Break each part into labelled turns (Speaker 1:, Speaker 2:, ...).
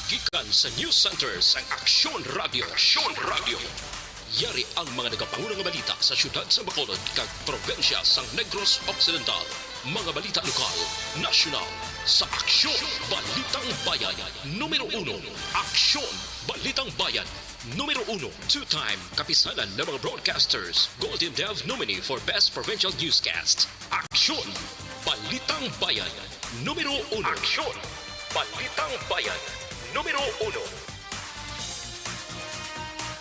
Speaker 1: Gikan sa News Center sa Aksyon Radio. Aksyon Radio. Yari ang mga nagapangulang balita sa syudad sa Bacolod kag probensya sa Negros Occidental. Mga balita lokal, nasyonal, sa Aksyon Balitang Bayan. Numero 1, Aksyon Balitang Bayan. Numero 1, two-time kapisanan ng mga broadcasters. Golden Dev nominee for Best Provincial Newscast. Aksyon Balitang Bayan. Numero 1. Aksyon Balitang Bayan. Numero 1.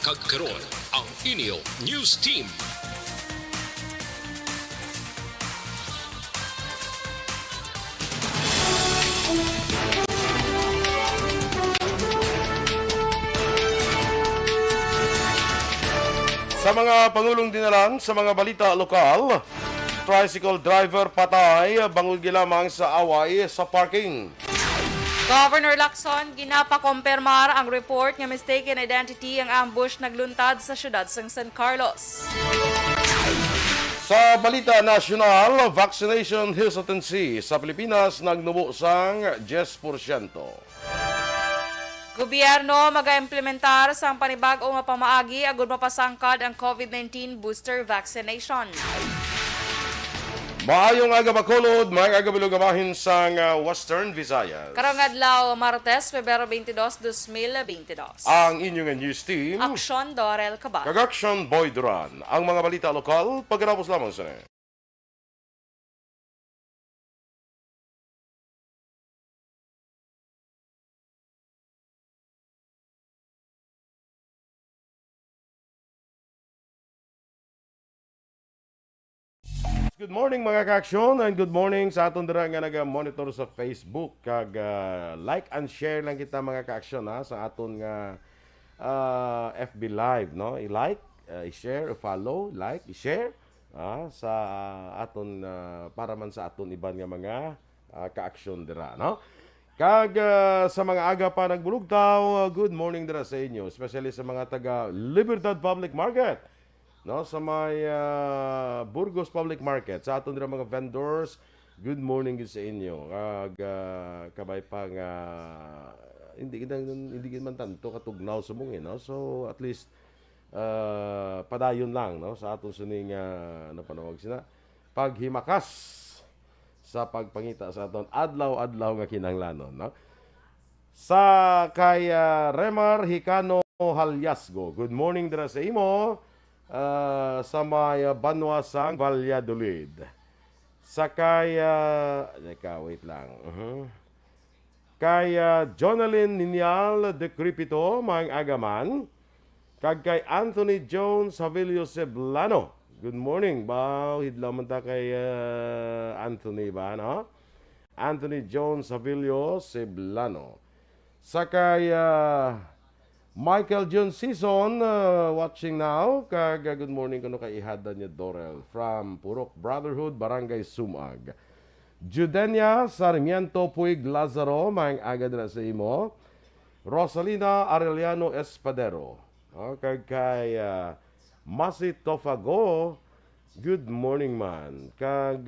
Speaker 1: Kagkaroon ang inyo News Team.
Speaker 2: Sa mga pangulong dinalan sa mga balita lokal, tricycle driver patay bangod lamang sa away sa parking.
Speaker 3: Governor Lacson, ginapakompirmar ang report nga mistaken identity ang ambush nagluntad sa syudad ng San Carlos.
Speaker 2: Sa balita nasyonal, vaccination hesitancy sa Pilipinas nagnubo sang 10%.
Speaker 3: Gobyerno mag-implementar sa panibag-o nga pamaagi agud mapasangkad ang COVID-19 booster vaccination.
Speaker 2: Maayong aga Bacolod, may aga bilugamahin sang Western Visayas.
Speaker 3: Karong adlaw Martes, Pebrero 22, 2022.
Speaker 2: Ang inyong news team,
Speaker 3: Aksyon Dorel Cabal.
Speaker 2: Kagaksyon Boy Duran. Ang mga balita lokal, pagkatapos lamang sa Good morning mga kaaksyon and good morning sa aton dira nga naga-monitor sa Facebook kag like and share lang kita mga kaaksyon ha sa aton nga FB live no i-like, i-share, i-follow, like, i-share sa aton para man sa aton iban nga mga kaaksyon dira no. Kag sa mga aga pa nagbulugtaw, good morning dira sa inyo, especially sa mga taga Libertad Public Market. No, sa may Burgos Public Market, sa aton dira mga vendors, good morning gid sa inyo. Kag kabay pa nga hindi man tanto katugnaw sa mong no. So at least padayon lang no sa aton suning ano panawag sina paghimakas sa pagpangita sa aton adlaw-adlaw nga kinahanglanon no. Sa kay Remar Hicano Halyasgo, good morning dira sa imo. Sa may Banwasang Valladolid. Sa kay wait lang. Kay Jonalyn Ninial de Cripito, mga agaman. Kag kay Anthony Jones Havilio Ceblano. Good morning. Bao hidlaw man ta kay Anthony ba no? Anthony Jones Havilio Ceblano. Sa kay Michael John Season, watching now. Kag good morning kuno kay ihada niya Dorel from Purok Brotherhood, Barangay Sumag. Judenia Sarmiento Puig Lazaro, maing aga na sa imo. Rosalina Arellano Espadero. Kag kay Masi Tofago, good morning man. Kag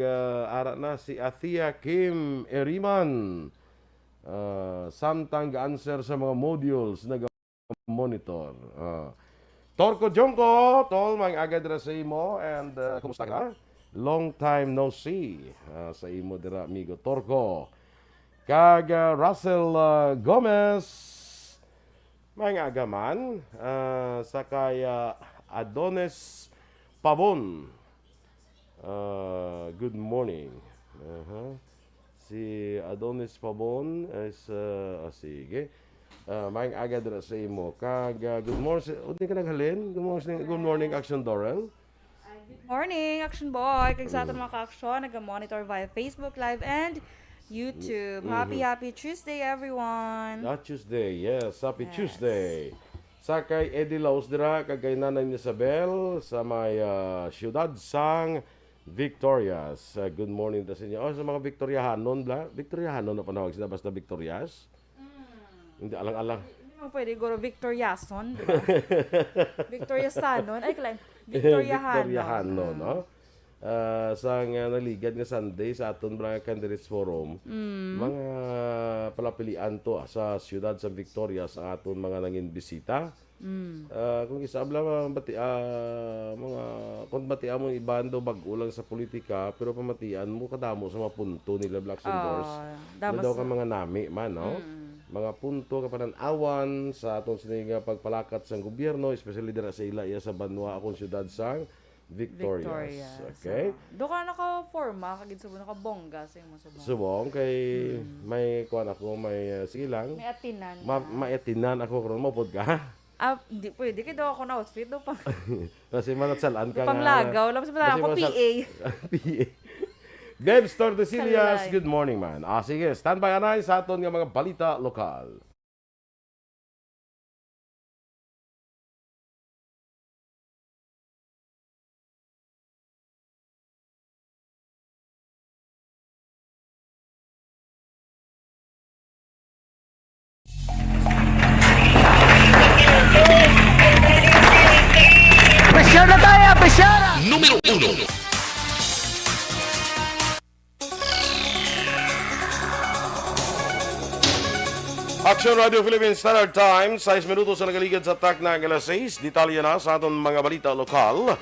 Speaker 2: ara na si Athia Kim Eriman. Samtang answer sa mga modules na monitor. Torko Jongko, tol, mga agad dira sa imo and kumusta ka? Long time no see sa imo dira amigo Torko. Kag Russell Gomez, mga agaman sa kaya Adonis Pabon. Good morning. Si Adonis Pabon is sige. Maing aga dira sa imo. Kag good morning. Udi ka naghalin? Good morning Action Dorel.
Speaker 3: Good morning, Action Boy. Kag sa aton mga ka-aksyon, nag-monitor via Facebook Live and YouTube. Happy Tuesday, everyone.
Speaker 2: Tuesday, yes. Happy Tuesday. Sa kay Eddie Laos dira, kag kay Nanay Isabel sa may siyudad sang Victorias. Good morning ta sa inyo. Sa mga Victoriahanon bla. Victoriahanon na panawag sila basta Victorias. Hindi alang-alang.
Speaker 3: Hindi mo pwede guro Victoriason, di ba? Victoriasanon. Ay, kailan? Victoriahanon.
Speaker 2: Victoriahanon, no? sa nga naligad nga Sunday sa aton mga candidates forum. Mga palapilian to sa siyudad sa Victoria sa aton mga nangin bisita. Kung isabla mga kung batian mo ibando bag-ulang sa politika pero pamatian mo kadamo sa mga punto nila Blacks and Doors.
Speaker 3: damas
Speaker 2: Daw ka mga nami man, no? Mga punto kapanan-awan sa atong siniga pagpalakat sa gobyerno, especially dira sa iya sa Banwa akong siyudad sang Victorias. Okay?
Speaker 3: Do ka naka-forma, kagid subo naka-bongga sa imong subong.
Speaker 2: Subong kay may kuan ako, may sige lang.
Speaker 3: May atinan.
Speaker 2: Maetinan ako karon mo pod ka.
Speaker 3: Hindi pwede kay do ako na outfit do pa.
Speaker 2: Kasi manatsalaan ka
Speaker 3: Panglagaw, labas ba ako PA.
Speaker 2: PA. Debs Tordesillas,
Speaker 3: Kalay.
Speaker 2: good morning man. Sige, standby anay sa aton nga mga balita lokal.
Speaker 1: Número 1.
Speaker 2: Action Radio Philippines Standard Time, 6 minutos sa nagaligid sa tak na alas 6. Detalye na sa aton mga balita lokal.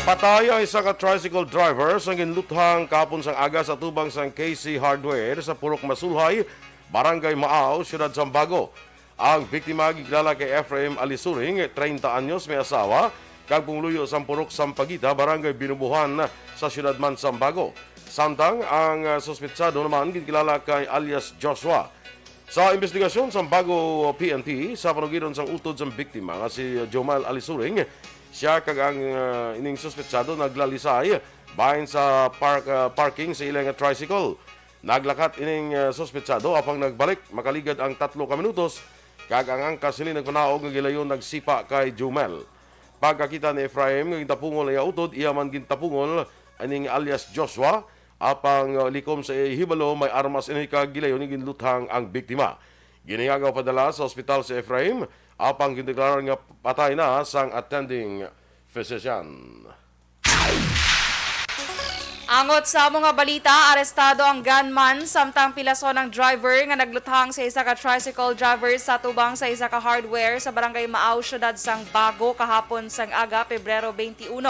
Speaker 2: Patay ang isa ka tricycle driver sa ginluthang kapon sang aga sa tubang sang KC Hardware sa Purok Masulhay, Barangay Maaw, Siyudad Sambago. Ang biktima gikilala kay Ephraim Alisuring, 30 anyos, may asawa, kag pumuluyo sa Purok Sampagita, Barangay Binubuhan sa Siyudad man Sambago. Samtang ang suspetsado naman gikilala kay alias Joshua. Sa investigasyon sa bago PNP sa panugiron sang utod sa biktima nga si Jomal Alisuring, siya kag ang ining suspetsado naglalisay bahin sa parking sa ilang tricycle. Naglakat ining suspetsado apang nagbalik makaligad ang 3 ka minutos kag ang angkas sila nagpanaog nga gilayon nagsipa kay Jomel. Pagkakita ni Ephraim nga gintapungol iya utod, iya man gintapungol aning alias Joshua. Apang likom sa hibalo may armas ini kagilayon ni ginluthang ang biktima. Giningagaw padala sa ospital si Ephraim apang gindeklarar nga patay na sang attending physician.
Speaker 3: Angot sa mga balita, arestado ang gunman samtang pilason ang driver nga nagluthang sa isa ka tricycle driver sa tubang sa isa ka hardware sa Barangay Maaw, Siyudad sang Bago kahapon sang aga, Pebrero 21.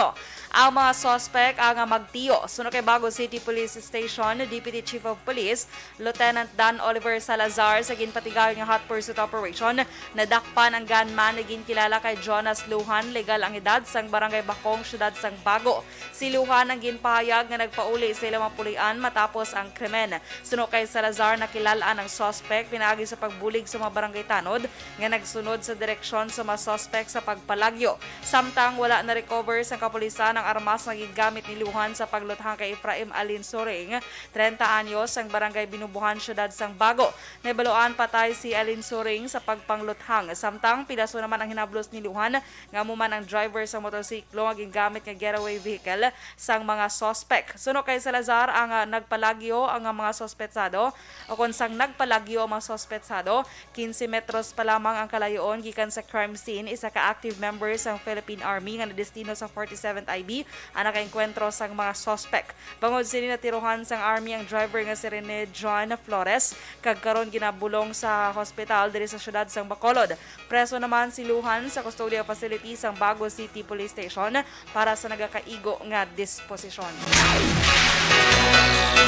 Speaker 3: Ang mga suspect ang magtiyo. Suno kay Bago City Police Station, Deputy Chief of Police, Lieutenant Dan Oliver Salazar sa ginpatigaw nga hot pursuit operation, nadakpan ang gunman na ginkilala kay Jonas Luhan, legal ang edad sang Barangay Bakong, Siyudad sang Bago. Si Luhan ang ginpahayag nga nagpauli sa ilang mapulian matapos ang krimen. Suno kay Salazar, nakilalaan ang suspect pinaagi sa pagbulig sa mga barangay tanod nga nagsunod sa direksyon sa mga suspect sa pagpalagyo. Samtang wala na recover sa kapulisan ang armas na gigamit ni Luhan sa pagluthang kay Ephraim Alinsuring, 30 anyos, ang Barangay Binubuhan, Siyudad sang Bago. Nabaluan patay si Alinsuring sa pagpangluthang. Samtang pilaso naman ang hinablos ni Luhan nga muman ang driver sa motorsiklo nga gingamit nga getaway vehicle sang mga suspect. Suno kay Salazar, ang nagpalagyo ang mga sospetsado o kung sang nagpalagyo ang mga sospetsado, 15 metros pa lamang ang kalayoon gikan sa crime scene. Isa ka active member sang Philippine Army nga nadestino sa 47th IB ang nakaenkwentro sang mga suspect. Bangod sini natiruhan sang Army ang driver nga si Rene John Flores kag karon ginabulong sa hospital diri sa siyudad sang Bacolod. Preso naman si Luhan sa custodial facility sang Bago City Police Station para sa nagakaigo nga disposisyon.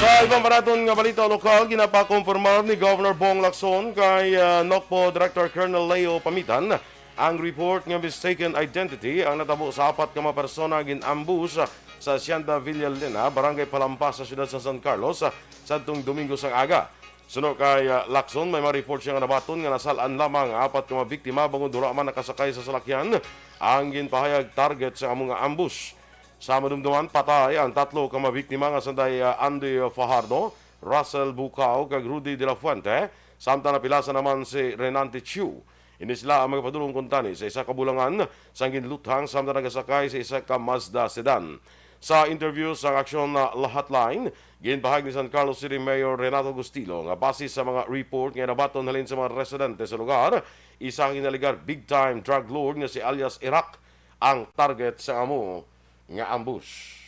Speaker 2: Sa ibang maraton nga balita lokal, ginapakonfirmar ni Governor Bong Lacson kay NOCPO Director Colonel Leo Pamitan ang report nga mistaken identity ang natabo sa 4 ka mga persona ginambush sa Hacienda Villalena, Barangay Palampas sa siyudad sa San Carlos sa Domingo sang aga. Suno kay Lacson, may ma-report siya nga nabaton nga nasalaan lamang 4 ka mga biktima bangon dura man nakasakay sa salakyan ang ginpahayag target sa among ambush. Sa madumduman, patay ang 3 ka mga biktima nga sanday Andy Fajardo, Russell Bucao kag Rudy de la Fuente, samtang napilasa naman si Renante Chiu. Ini sila ang mga padulong kuntani sa isa ka bulangan sa ginluthang samtang nagasakay sa isa ka Mazda sedan. Sa interview sa Aksyon na Hotline, ginpahag ni San Carlos City Mayor Renato Gustilo nga base sa mga report nga nabaton halin sa mga residente sa lugar, isa ginaligar big-time drug lord nga si alias Iraq ang target sa amo nga ambush.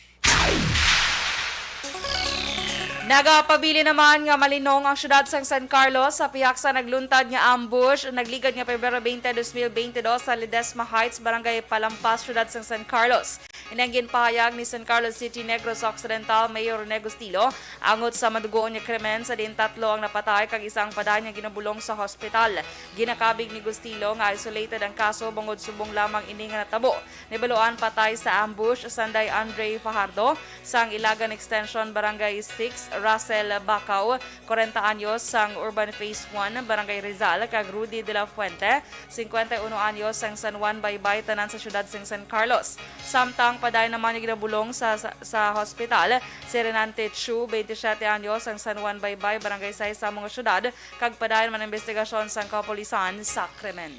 Speaker 3: Nagapabili naman nga malinong ang syudad sang San Carlos sa pihak sa nagluntad nga ambush nagligad nga Pebrero 20, 2022 sa Ledesma Heights, Barangay Palampas, syudad sang San Carlos. Inanggin pahayag ni San Carlos City, Negros Occidental Mayor Rene Gustilo angot sa madugoon nga krimen sa din tatlo ang napatay kag isang paday nga ginabulong sa hospital. Ginakabig ni Gustilo nga isolated ang kaso bangod subong lamang ini nga natabo. Nibaluan patay sa ambush Sanday Andre Fajardo sang Ilagan Extension Barangay 6, Russell Bacau, 40 anyos sang Urban Phase 1, Barangay Rizal, kag Rudy de la Fuente, 51 anyos sang San Juan Baybay, tanan sa syudad sang San Carlos. Samtang paday naman yung ginabulong sa hospital, si Renante Chu, 27 anyos sang San Juan Baybay, Barangay 6 sa mga syudad, kag paday man investigasyon sang kapulisan sa krimen.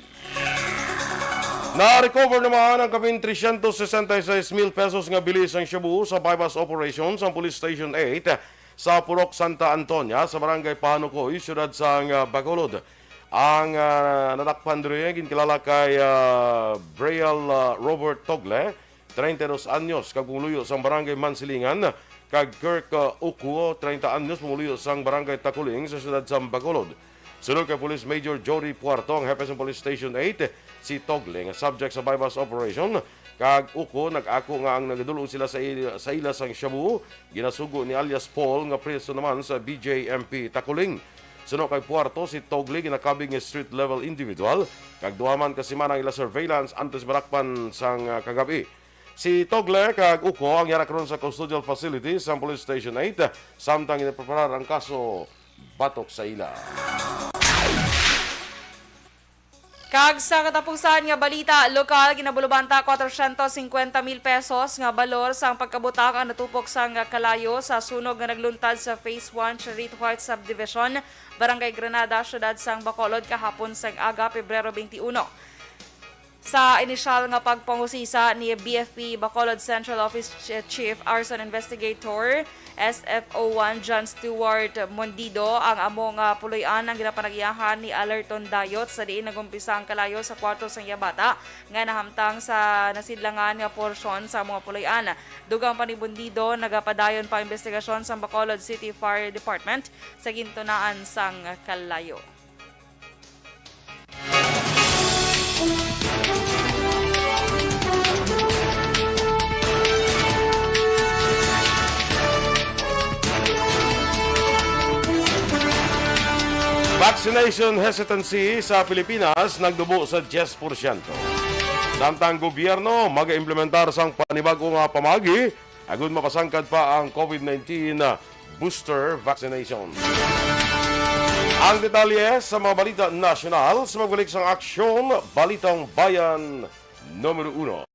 Speaker 2: Na-recover naman ang kapin 366,000 pesos nga bilis ang shabu sa bypass operations sa Police Station 8 sa Purok Santa Antonia sa Barangay Panucoy, siyudad sang Bacolod. Ang nadakpan diri ginkilala kay Brial Robert Togle, 32 anyos, kag pumuluyo sang Barangay Mansilingan, kag Kirk Uku, 30 anyos, pumuluyo sang Barangay Takuling sa siyudad sang Bacolod. Sunod kay Police Major Jory Puerto, ang hepe sa Police Station 8, si Togle, nga subject sa bypass operation, kag Uko, nag-ako nga ang nagadulo sila sa ila sang Shabu, ginasugo ni alias Paul, nga preso naman sa BJMP Takuling. Sunod kay Puerto, si Togle, ginakabing nga street level individual, kag duwaman kasi man ang ila surveillance antes barakpan sang kagabi. Si Togle kag Uko ang yarak ron sa custodial facility sa Police Station 8, samtang inapreparar ang kaso batok sa ila.
Speaker 3: Kag sa katapusan nga balita, lokal ginabulubanta 450,000 pesos nga balor sang pagkabutak ang natupok sang kalayo sa sunog nga nagluntad sa Phase 1 Charito White Subdivision, Barangay Granada, syudad sang Bacolod kahapon sang aga, Pebrero 21. Sa inisyal nga pagpangusisa ni BFP Bacolod Central Office Chief Arson Investigator SFO1 John Stewart Mondido, ang among puloy-an ang ginapanagiyahan ni Alerton Dayot sa diin nagumpisa ang kalayo sa kwarto sang Yabata nga nahamtang sa nasidlangan nga porsyon sa mga puloy-an. Dugang pa ni Mondido, nagapadayon pa investigasyon sa Bacolod City Fire Department sa gintunaan sang kalayo.
Speaker 2: Vaccination hesitancy sa Pilipinas nagdubo sa 10%. Samtang gobyerno mag-implementar sang panibagong pamagi agud mapasangkad pa ang COVID-19 booster vaccination. Ang detalye sa mga balita nasyonal sa magbalik sang aksyon, Balitang Bayan numero 1.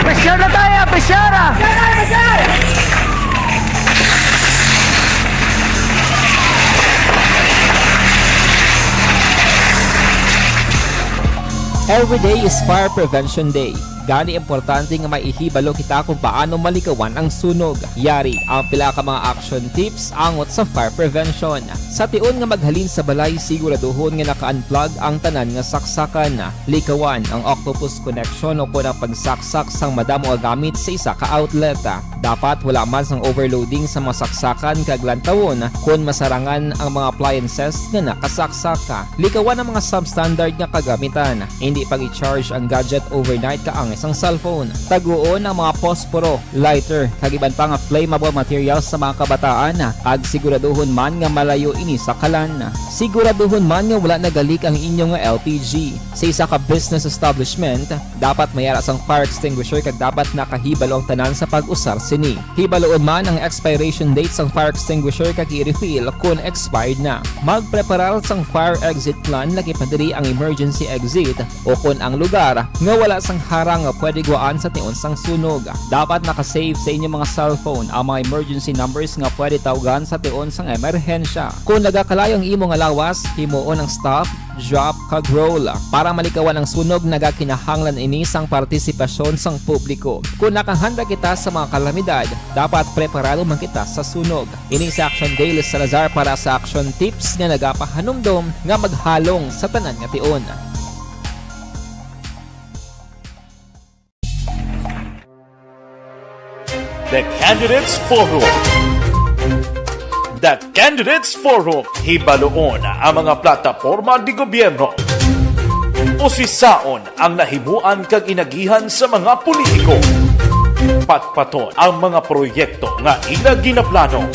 Speaker 4: Pressure na tayo! Pressure! Every day is Fire Prevention Day. Gani importante nga maihibalo kita kung paano malikawan ang sunog. Yari ang pila ka mga action tips angot sa fire prevention. Sa tion nga maghalin sa balay, siguraduhon nga naka-unplug ang tanan nga saksakan. Likawan ang octopus connection o kung ang pagsaksak sang madamo nga gamit sa isa ka outlet. Dapat wala man sang overloading sa mga saksakan kag lantawon kung masarangan ang mga appliances nga nakasaksaka. Likawan ang mga substandard nga kagamitan. Hindi pag i-charge ang gadget overnight kaang isang cellphone. Taguon ang mga posporo, lighter, kag iban pa nga flammable materials sa mga kabataan. Ag siguraduhon man nga malayo ini sa kalan. Siguraduhon man nga wala nagalik ang inyong LPG. Sa isa ka business establishment, dapat mayara sang fire extinguisher kag dapat nakahibalo ang tanan sa pag-usar sini. Hibaloon man ang expiration date sang fire extinguisher kag i-refill kung expired na. Magpreparar sang fire exit plan lagi pa diri ang emergency exit o kung ang lugar nga wala sang harang nga pwede guwaan sa tion sang sunog. Dapat nakasave sa inyong mga cellphone ang mga emergency numbers nga pwede tawagan sa tion sang emerhensya. Kung nagakalayo ang imong lawas, himuon ang stop, drop kag role para malikawan ang sunog nagakinahanglan ini sang partisipasyon sang publiko. Kung nakahanda kita sa mga kalamidad, dapat preparado man kita sa sunog. Ini sa Action Day Salazar para sa action tips nga nagapahanumdom nga maghalong sa tanan nga tion.
Speaker 5: The Candidates Forum. The Candidates Forum. Hibaloon ang mga plataporma di gobyerno. Usisaon ang nahimuan kag inagihan sa mga politiko. Patpaton ang mga proyekto nga ila ginaplano.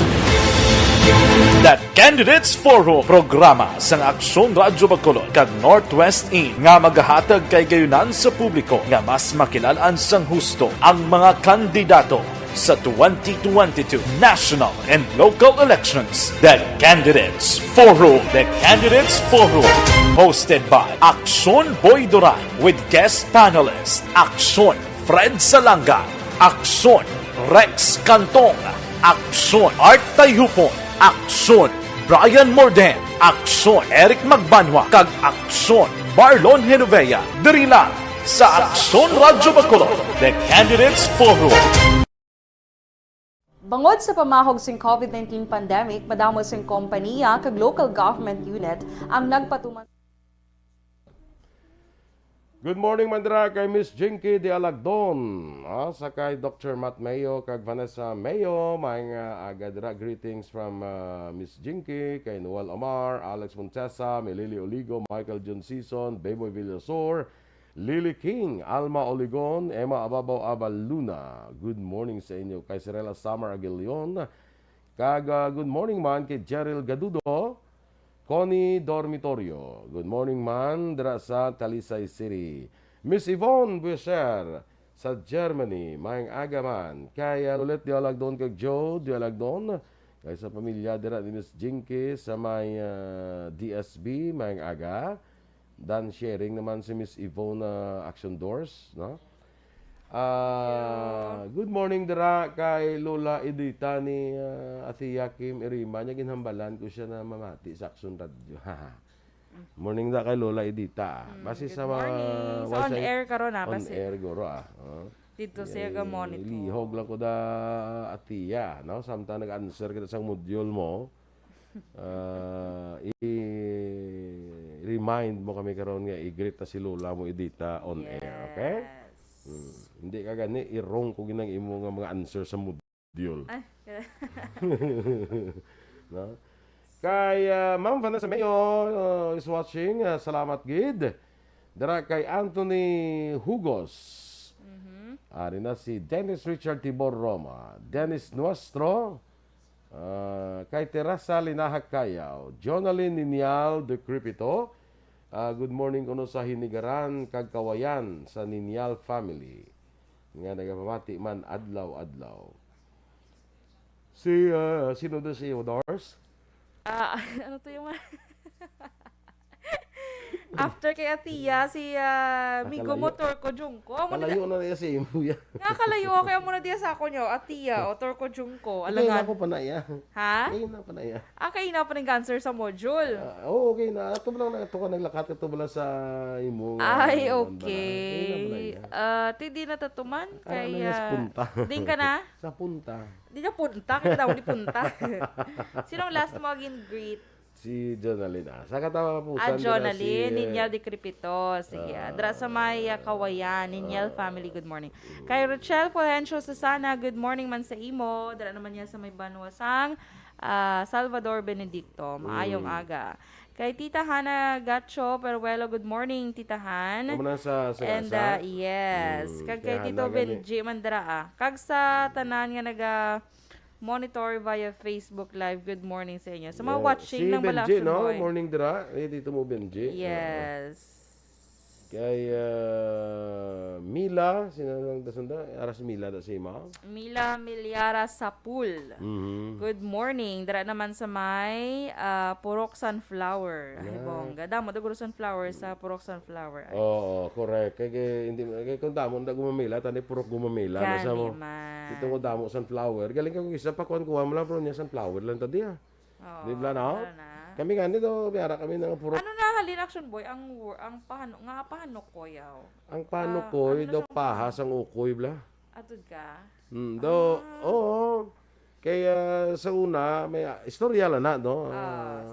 Speaker 5: The Candidates Forum, programa sang Aksyon Radyo Bacolod kag Northwest In nga magahatag kay gayunan sa publiko nga mas makilalaan sang husto ang mga kandidato sa 2022 national and local elections. The Candidates Forum. The Candidates Forum. Hosted by Aksyon Boy Duran with guest panelists Aksyon Fred Salanga, Aksyon Rex Cantong, Aksyon Art Tayupon, Aksyon Brian Morden, Aksyon Eric Magbanwa, kag Aksyon Marlon Genovea. Diri lang sa Aksyon Radyo Bacolod. The Candidates Forum.
Speaker 3: Bangod sa pamahog sing COVID-19 pandemic, madamo sing kompanya kag local government unit ang nagpatuman.
Speaker 2: Good morning, Mandra, kay Miss Jinky de Alagdon. Sa kay Dr. Matt Mayo, kag Vanessa Mayo. Mga agadra greetings from Miss Jinky, kay Noel Omar, Alex Montesa, Melili Oligo, Michael John Season, Beboy Villasor, Lily King, Alma Oligon, Emma Ababaw Abaluna. Good morning sa inyo. Kay Sirela Summer Aguilion. Kag good morning man kay Jeril Gadudo, Connie Dormitorio. Good morning man dira sa Talisay City. Miss Yvonne Buesher sa Germany. Maayong aga man. Kay ulit Dialagdon kag Joe Dialagdon. Kay sa pamilya dira ni Miss Jinky sa may DSB. Maayong aga. Dan sharing naman si Miss Yvonne Action Doors, no? Good morning dira kay Lola Edita ni Ate Yakim Irima. Nya ginhambalan ko siya na mamati sa Action Radio. Morning da kay Lola Edita. Basi sa mga
Speaker 3: Sa on air karon na
Speaker 2: on
Speaker 3: basi.
Speaker 2: air goro
Speaker 3: Dito siya ga monitor.
Speaker 2: Lihog lang ko da Atiya, no? Samtang nag-answer kita sa module mo. I-remind mo kami karon nga i-greet ta si Lola mo Edita on air, okay? Hindi ka gani i-wrong ko ginang imo nga mga answer sa module. No? Kay Ma'am Vanessa Mayo is watching. Salamat gid. Dara kay Anthony Hugos. Ari na si Dennis Richard Tibor Roma, Dennis Nuestro, kay Teresa Linahak Kayaw, Jonalyn Ninial de Cripito. Good morning kuno sa Hinigaran kag Kawayan sa Ninial family. Nga nagapamati man adlaw-adlaw. Si sino do si Odors?
Speaker 3: Ano to yung after kay Atiya, si Migo Motor ko Jungko.
Speaker 2: Kalayo na niya si imo ya.
Speaker 3: Nakakalayo kaya muna diya sa ako nyo. Atiya, o Torko Jungko.
Speaker 2: Alay na
Speaker 3: Alangan.
Speaker 2: ako pa na iya.
Speaker 3: Ha?
Speaker 2: Ay na pa na iya.
Speaker 3: Kayo na pa ng cancer sa module.
Speaker 2: Okay na. Ito lang na ito ka naglakat ito bala sa imo.
Speaker 3: Ay,
Speaker 2: Ay
Speaker 3: okay. Di na tatuman. Kaya...
Speaker 2: sa punta.
Speaker 3: Din ka na?
Speaker 2: Sa punta.
Speaker 3: Di na punta. Kaya daw di punta. Sinong last mo greet?
Speaker 2: Si Jonalyn. Sa katawa po.
Speaker 3: Jonalyn, Ninyal de Cripito. Sige. Dra sa may Kawayan, Ninyal family, good morning. Kay Rochelle Fulgencio Susana, good morning man sa imo. Dra naman niya sa may Banwasang, Salvador Benedicto. Maayong aga. Kay Tita Hana Gacho Peruelo, good morning, Tita Han.
Speaker 2: Muna sa
Speaker 3: And yes, kag kay Tito Benji Mandra. Kag sa tanan nga naga monitor via Facebook Live. Good morning sa inyo. Sa mga watching ng
Speaker 2: Benji,
Speaker 3: Malaction
Speaker 2: no?
Speaker 3: Boy.
Speaker 2: Morning dira. Dito mo Benji.
Speaker 3: Yes.
Speaker 2: Kay Mila, sino lang dasunda? Aras Mila da si Ima.
Speaker 3: Mila Milyara Sapul. Good morning. Dara naman sa may Purok Sunflower. Ay, bongga. Damo, daguro sunflower sa Purok Sunflower. Ay.
Speaker 2: Oo, correct. Kaya hindi kung damo na gumamila, tani purok gumamila. Nasa mo.
Speaker 3: man.
Speaker 2: Ito ko damo sunflower. Galing ka kung isa pa kuha mo lang pero niya sunflower lang tadi ha.
Speaker 3: Oo,
Speaker 2: Di ba na?
Speaker 3: ano na?
Speaker 2: Kami nga nito, biyara kami ng purok.
Speaker 3: Ano na Halin Action Boy, ang pahano ko yaw.
Speaker 2: Ang paano ko,
Speaker 3: ano
Speaker 2: daw
Speaker 3: siyang
Speaker 2: pahas ang ukoy bla.
Speaker 3: Atod ka?
Speaker 2: Oo. Kaya sa una, may istorya lang na, no?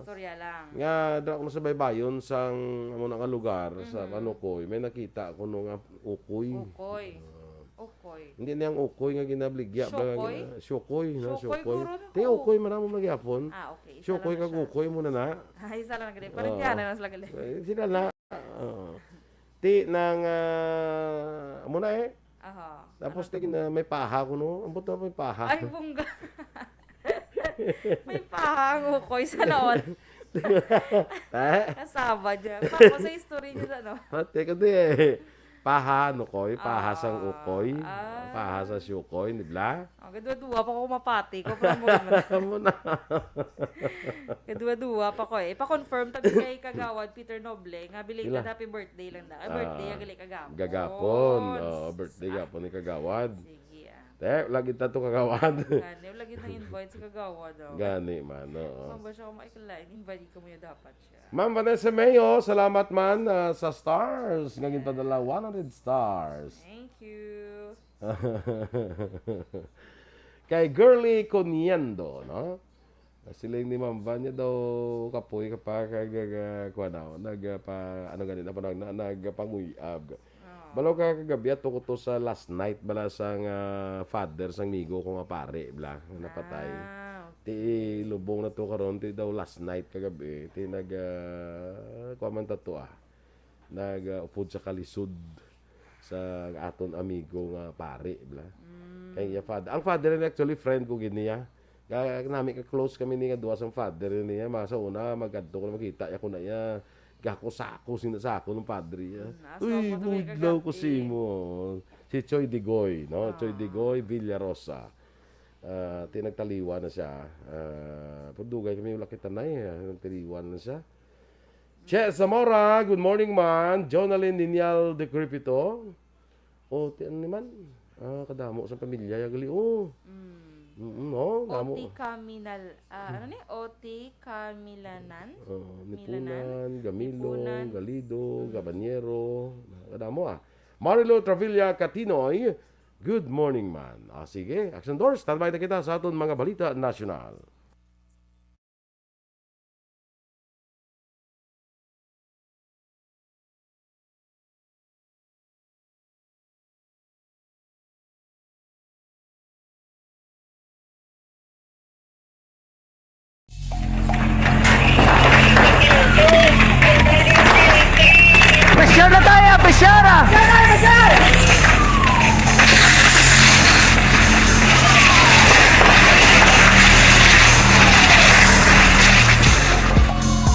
Speaker 3: Storya lang.
Speaker 2: Nga, daw ako sa baybayon sa mga lugar, sa ano ko, may nakita ko nung ukoy.
Speaker 3: Ukoy.
Speaker 2: Hindi na yung ukoy nga ginabligya.
Speaker 3: Syokoy?
Speaker 2: Syokoy, na,
Speaker 3: Syokoy,
Speaker 2: syokoy.
Speaker 3: guro na
Speaker 2: Di,
Speaker 3: ko.
Speaker 2: ukoy, maraming magyapon.
Speaker 3: Okay. Isa
Speaker 2: Syokoy
Speaker 3: lang na
Speaker 2: kag
Speaker 3: siya.
Speaker 2: ukoy muna na.
Speaker 3: Isa lang na gali. Parang diyan na sila gali.
Speaker 2: Sila na. Ti nang muna
Speaker 3: Aha.
Speaker 2: Tapos na may paha ko no. Ambot na may paha.
Speaker 3: Ay, bungga. May pahang ukoy sa noon. Kasaba dyan. Papo sa history niya ano.
Speaker 2: Pati kasi paha no koy, paha sang ukoy, paha sa syukoy, nibla.
Speaker 3: Kadua-dua pa ko mapati ko. Pero mo
Speaker 2: Muna.
Speaker 3: Kadua-dua pa ko eh. Pa-confirm tabi kay Kagawad Peter Noble nga belated
Speaker 2: Ila?
Speaker 3: happy birthday lang na. Ay, birthday ang gali Kagawad.
Speaker 2: Gagapon. Birthday gapon ni Kagawad.
Speaker 3: Sige ah.
Speaker 2: Lagi ta to Kagawad.
Speaker 3: Gani, lagi nang invite si Kagawad.
Speaker 2: Gani man, oo.
Speaker 3: Mamba siya ko maikalain. Invite ko mo yung dapat siya.
Speaker 2: Ma'am Vanessa Mayo, salamat man sa stars. Ngagin padala 100 stars.
Speaker 3: Thank you.
Speaker 2: Kay Girly Coniendo, no? Sila ni Ma'am Vanya daw kapoy kapag nagpanguyab. Balaw ka kagabi ato ko to sa last night bala sang father sang migo ko nga pare bla napatay. Ti lubong na to karon ti daw last night kagabi ti kuman tato nag upod sa kalisod sa aton amigo nga pare bla. Kaya father. Ang father ni actually friend ko giniya. Kaya namin ka-close kami ni nga duwa sang father niya. Masa una magadto ko na makita ako na ya. Gako-sako sinasako ng padre niya. Uy, budlaw ko si mo. Si Choy Digoy, no? Choy Digoy Villarosa. Tinagtaliwa na siya. Pudugay kami yung lakitan na nagtaliwan na siya. Che Zamora, good morning man. Jonalyn Ninyal de Cripito. Ano naman? Kadamo sa pamilya yagali no, damo.
Speaker 3: Oti Caminal, ano ni? Oti Camilanan?
Speaker 2: Nipunan, Gamilo,
Speaker 3: Nipunan.
Speaker 2: Galido, Gabanyero, kadamo Marilo Travilla Catinoy, good morning man. Sige, Action Doors, standby na kita sa aton mga balita nasyonal.
Speaker 6: Presyar na tayo! Presyara!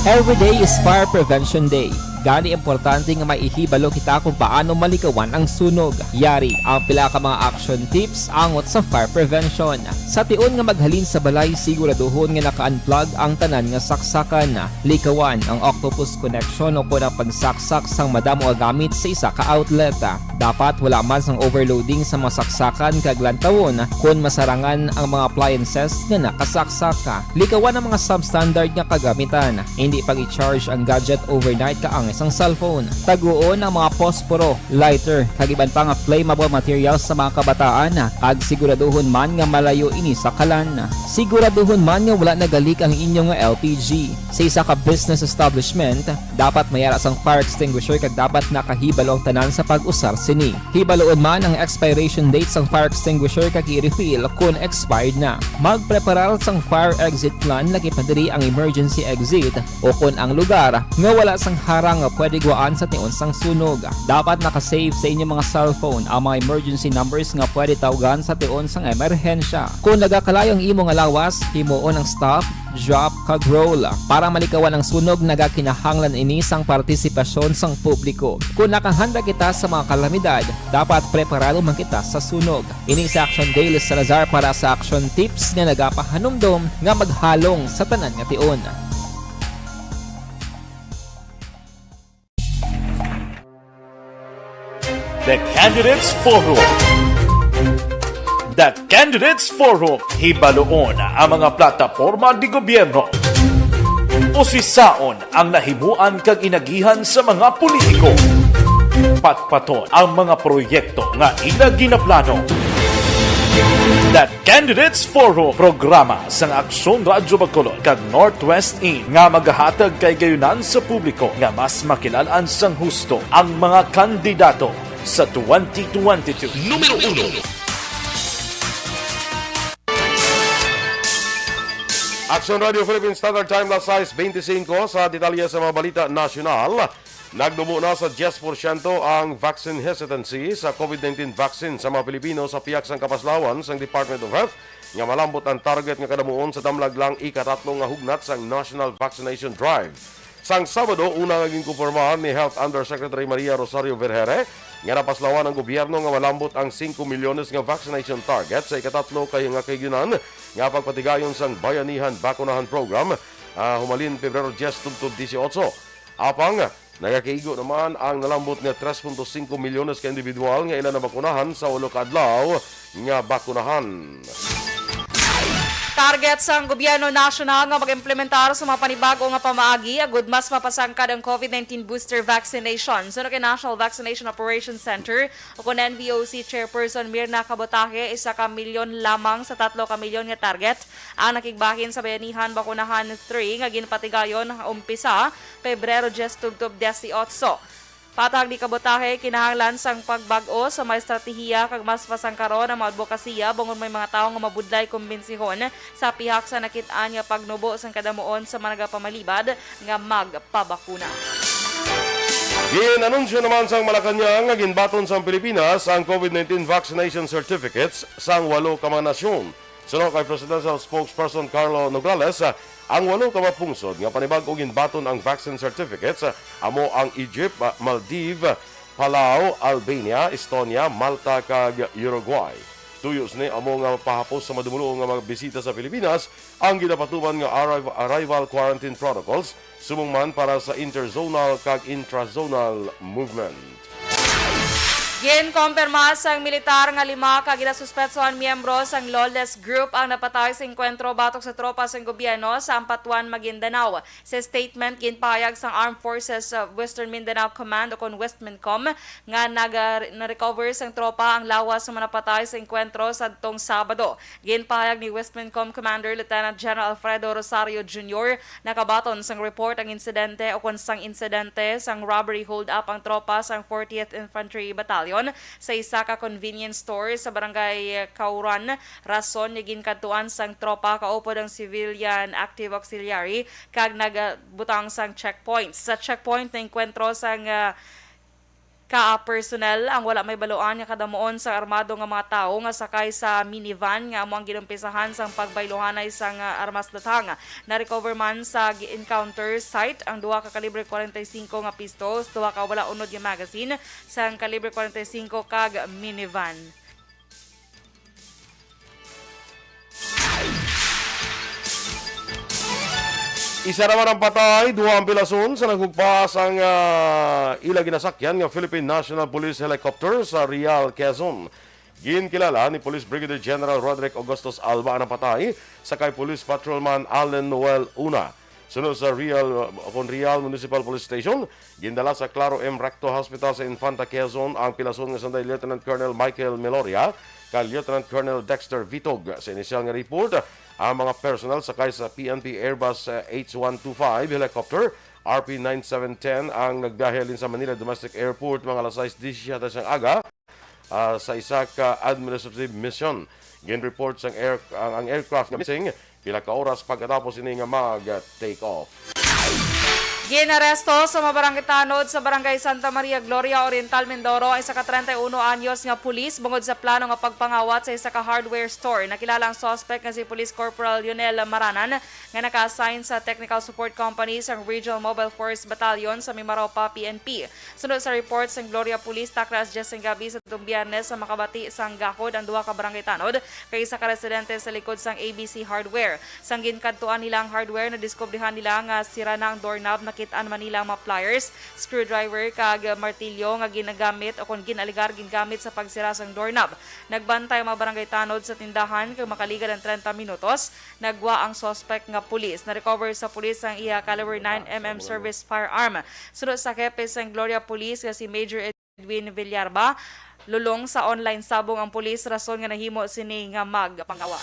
Speaker 4: Every day is Fire Prevention Day. Gani importante nga maihibalo kita kung paano malikawan ang sunog. Yari ang pila ka mga action tips angot sa fire prevention. Sa tion nga maghalin sa balay, siguraduhon nga naka-unplug ang tanan nga saksakan. Likawan ang octopus connection o kung ang pagsaksak sang madamo nga gamit sa isa ka outlet. Dapat wala man sang overloading sa mga saksakan kag lantawon kung masarangan ang mga appliances nga nakasaksaka. Likawan ang mga substandard nga kagamitan. Hindi pag i-charge ang gadget overnight kaang isang cellphone. Taguon ang mga posporo, lighter, kag iban pa nga flammable materials sa mga kabataan. Kag siguraduhon man nga malayo ini sa kalan. Siguraduhon man nga wala nagalik ang inyong LPG. Sa isa ka business establishment, dapat mayara sang fire extinguisher kag dapat nakahibalo ang tanan sa pag-usar sini. Hibaloon man ang expiration date sang fire extinguisher kag i-refill kung expired na. Magpreparar sang fire exit plan lagi padiri ang emergency exit o kung ang lugar nga wala sang harang nga pwede guwaan sa tion sang sunog. Dapat nakasave sa inyong mga cellphone ang mga emergency numbers nga pwede tawagan sa tion sang emerhensya. Kung nagakalayo ang imong lawas, himuon ang stop, drop, kag roll. Para malikawan ang sunog, nagakinahanglan ini sang partisipasyon sang publiko. Kung nakahanda kita sa mga kalamidad, dapat preparado man kita sa sunog. Ini sa Action Daily Salazar para sa action tips nga nagapahanumdom nga maghalong sa tanan nga tion.
Speaker 5: The Candidates Forum. The Candidates Forum. Hibaloon ang mga plataforma di gobyerno. Usisaon ang nahimuan kag inagihan sa mga politiko. Patpaton ang mga proyekto nga ila ginaplano. That Candidates Forum programa sang Aksyon Radyo Bacolod kag Northwest In nga magahatag kay gayunan sa publiko nga mas makilalaan sang husto ang mga kandidato sa 2022.
Speaker 1: Numero 1.
Speaker 2: Action Radio Philippine Standard Time las 6:25 sa detalye sa mga balita nasyonal. Nagdumo na sa 10% ang vaccine hesitancy sa COVID-19 vaccine sa mga Pilipino sa piyak sang kapaslawan sang Department of Health nga malambot ang target nga kadamuon sa damlag lang ikatatlo nga hugnat sang National Vaccination Drive. Sang Sabado, una naging kumpirmahan ni Health Undersecretary Maria Rosario Vergere nga napaslawan ang gobyerno nga malambot ang 5 milyones nga vaccination target sa ikatatlo kay nga kayunan nga pagpatigayon sang Bayanihan Bakunahan Program humalin Pebrero 10 tungtod 18. Apang nagakaigo naman ang nalambot nga 3.5 milyones ka individual nga ilan na bakunahan sa 8 kadlaw nga bakunahan.
Speaker 3: Target sang gobyerno nasyonal nga mag-implementar sa mga panibago nga pamaagi agud mas mapasangkad ang COVID-19 booster vaccination. Sunod kay National Vaccination Operations Center o kun NVOC Chairperson Mirna Cabotaje, 1 ka milyon lamang sa 3 ka milyon nga target ang nakigbahin sa Bayanihan Bakunahan 3 nga ginpatigayon umpisa Pebrero 10 tugtob 18. Patag ni Cabotaje, kinahanglan sang pagbag-o sa mga estratehiya kag mas pasangkaron ang mga advokasya bangon may mga tawo nga mabudlay kumbensihon sa pihak sa nakit-an nga pagnubo sang kadamuon sa mga nagapamalibad nga magpabakuna.
Speaker 2: Ginanunsyo naman sang Malacanang nga ginbaton sa Pilipinas ang COVID-19 vaccination certificates sang 8 ka mga nasyon. Sunod kay Presidential Spokesperson Carlo Nograles, ang 8 ka mga pungsod nga panibag-o ginbaton ang vaccine certificates amo ang Egypt, Maldives, Palau, Albania, Estonia, Malta kag Uruguay. Tuyos ni amo nga pahapos sa madumulo nga mga bisita sa Pilipinas ang ginapatuman nga arrival quarantine protocols sumungman para sa interzonal kag intrazonal movement.
Speaker 3: Ginkompirma sang militar nga 5 ka ginasuspetsohan miyembro sang lawless group ang napatay sa enkwentro batok sa tropa sang gobyerno sa Ampatuan, Maguindanao. Sa statement ginpahayag sang Armed Forces of Western Mindanao Command o kon Westmincom nga na-recover sang tropa ang lawas sa manapatay sa enkwentro sa tong Sabado. Ginpahayag ni Westmincom Commander Lieutenant General Alfredo Rosario Jr. nakabaton sang report ang insidente o kon sang insidente sang robbery hold up ang tropa sang 40th Infantry Battalion sa isa ka convenience store sa barangay Kauran. Rason ni ginkantuan sang tropa kaupod ang civilian active auxiliary kag nagbutang sang checkpoints. Sa checkpoint na enkwentro sang ka-personnel ang wala may baluan nga kadamuon sa armado nga mga tao nga sakay sa minivan nga amo ang ginumpisahan sang pagbailohanay sang armas latang. Na-recover man sa encounter site ang 2 ka kalibre 45 nga pistols, 2 ka wala unod nga magazine sang kalibre 45 kag minivan.
Speaker 2: Isa naman ang patay, 2 ang pilason sa naghugpas ang ila ginasakyan ng Philippine National Police Helicopter sa Real, Quezon. Ginkilala ni Police Brigadier General Roderick Augustus Alba ang patay sa kay Police Patrolman Allen Noel Una. Sunod sa Real Municipal Police Station, gindala sa Claro M. Recto Hospital sa Infanta, Quezon ang pilason ng Sanday Lieutenant Colonel Michael Meloria kay Lieutenant Colonel Dexter Vitog. Sa inisyal nga report, ang mga personal sakay sa PNP Airbus H125 helicopter RP9710 ang nagbiyahe sa Manila Domestic Airport mga alas 6:17 siyang aga sa isa ka administrative mission. Gin-report ang aircraft nga missing pila ka oras pagkatapos ini nga mag-take off.
Speaker 3: Ginaresto sa mabaranggitanod sa Barangay Santa Maria Gloria Oriental, Mindoro ay isa ka 31 anyos nga pulis bungod sa plano nga pagpangawat sa isa ka hardware store. Nakilala ang suspect nga si Police Corporal Lionel Maranan nga naka-assign sa Technical Support Company sa Regional Mobile Force Battalion sa Mimaropa, PNP. Sunod sa report sa Gloria Police, takras Jessing gabi sa Biyernes sa makabati sang gakod ang 2 ka baranggitanod kay isa ka residente sa likod sang ABC Hardware. Sang ginkantuan nila ang hardware na diskubrihan nila nga sira na ang doorknob na nakit-an Manila ang mga pliers, screwdriver kag martilyo nga ginagamit o kung ginaligar gingamit sa pagsira sang doorknob. Nagbantay ang mga barangay tanod sa tindahan kag makaligal ang 30 minutos. Nagwa ang suspect nga pulis. Na-recover sa pulis ang iya caliber 9mm service firearm. Sunod sa kepe sang Gloria Police nga si Major Edwin Villarba, lulong sa online sabong ang pulis rason nga nahimo sini nga magpangawa.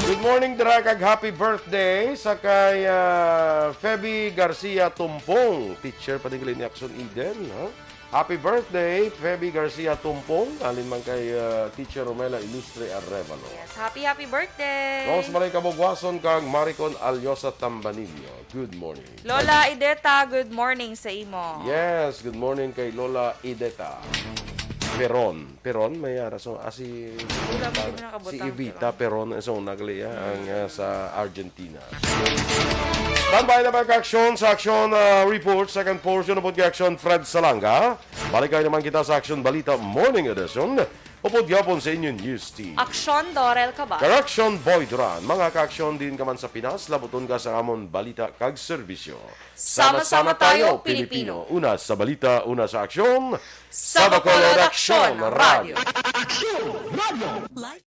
Speaker 2: Good morning, dira kag happy birthday sa kay Feby Garcia Tumpong, teacher pa din ni Action Eden. No? Happy birthday, Feby Garcia Tumpong, alin man kay teacher Romela Ilustre Arrevalo.
Speaker 3: Yes, happy birthday!
Speaker 2: Rose Malay Kabugwason kag Maricon Alyosa Tambanillo. Good morning.
Speaker 3: Lola Ideta, good morning sa imo.
Speaker 2: Yes, good morning kay Lola Ideta. Peron, may rason. Si Evita Peron, so nagliya ang sa Argentina. Standby na pag-aksyon sa action report, second portion ng pag-action Fred Salanga. Balikay naman kita sa Action Balita Morning Edition. Upod yapon sa inyong news team.
Speaker 3: Aksyon Dorel Cabal.
Speaker 2: Correction Boy Duran. Mga ka-aksyon din ka man sa Pinas, labuton ka sa amon balita kag serbisyo.
Speaker 3: Sama-sama tayo, Pilipino.
Speaker 2: Una sa balita, una sa aksyon.
Speaker 3: Sa Bacolod Aksyon Radio.
Speaker 7: Like